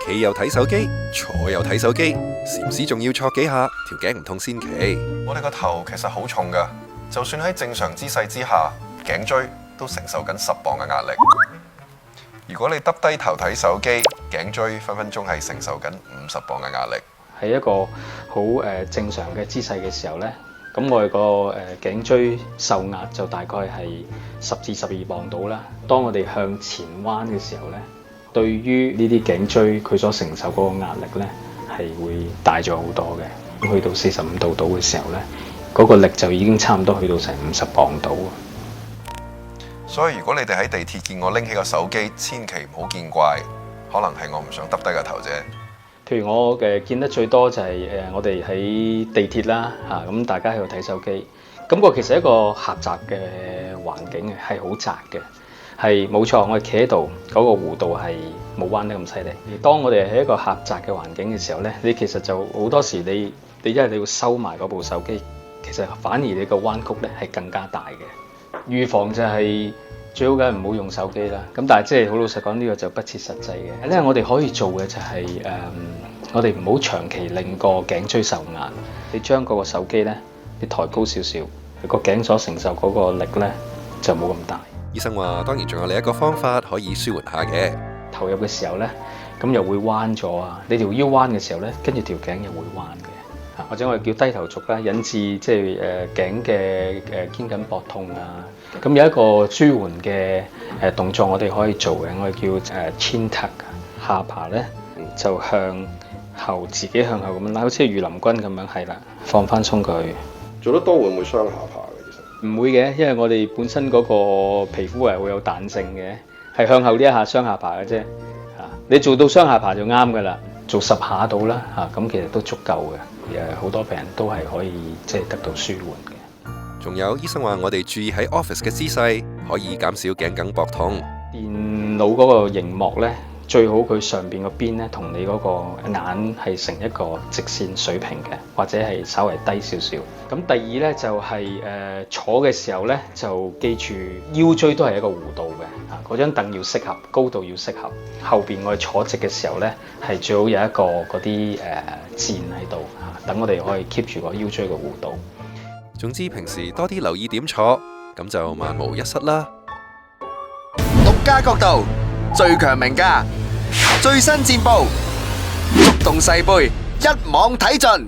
企又睇手機，坐又睇手機，禪師仲要坐幾下，條頸唔痛先奇。我哋個頭其實好重㗎，就算喺正常姿勢之下，頸椎都承受緊10磅嘅壓力。如果你耷低頭睇手機，頸椎分分鐘係承受緊50磅嘅壓力。喺一個好正常嘅姿勢嘅時候呢，咁我哋個頸椎受壓就大概係10至12磅到啦。當我哋向前彎嘅時候呢，對於呢啲頸椎佢所承受嗰個壓力呢，係會大咗好多嘅。去到45度到嘅時候呢，嗰個力就已經差唔多去到成50磅到。所以如果你哋喺地鐵見我拎起個手機，千祈唔好見怪，可能係我唔想耷低個頭啫。譬如我見得最多就係我哋喺地鐵啦嚇，咁大家喺度睇手機，感覺其實一個狹窄嘅環境係好窄嘅，係冇錯。我哋企喺度嗰個弧度係冇彎得咁犀利。而當我哋喺一個狹窄嘅環境嘅時候咧，你其實就好多時你因為你要收埋嗰部手機，其實反而你個彎曲咧係更加大嘅。預防就係最好梗係唔好用手機啦。咁但係即係好老實講，呢個就不切實際嘅。因為我哋可以做嘅就係我哋唔好長期令個頸椎受壓。你將嗰個手機咧，你抬高少少，個頸所承受嗰個力咧就冇咁大。醫生話，當然仲有另一個方法可以舒緩下嘅。投入嘅時候咧，咁又會彎咗啊！你條腰彎嘅時候咧，跟住條頸又會彎嘅。或者我哋叫低頭族啦，引致即係頸嘅肩胛膊痛啊。咁有一個舒緩嘅動作，我哋可以做嘅，我哋叫chin tuck，下巴咧就向後，自己向後咁樣拉，好似御林軍咁樣，係啦，放翻鬆佢。做得多會唔會傷下巴嘅？其實唔會嘅，因為我哋本身嗰個皮膚係會有彈性嘅，係向後呢一下傷下巴嘅啫。你做到雙下巴就啱噶啦，做10下到啦咁其實都足夠嘅。好多病人都係可以即係得到舒緩嘅。仲有醫生話，我哋注意喺 office 嘅姿勢，可以減少頸梗膊痛。電腦嗰個熒幕咧，最好佢上邊個邊咧同你嗰個眼係成一個直線水平嘅，或者係稍微低少少。咁第二咧就係坐嘅時候咧，就記住腰椎都係一個弧度嘅。嗰張凳要適合，高度要適合。後邊我哋坐直嘅時候咧，係最好有一個嗰啲墊喺度等我哋可以 keep 住個腰椎嘅弧度。總之平時多啲留意點坐，咁就萬無一失啦。獨家角度，最強名家，最新戰報，觸動世輩，一網睇盡。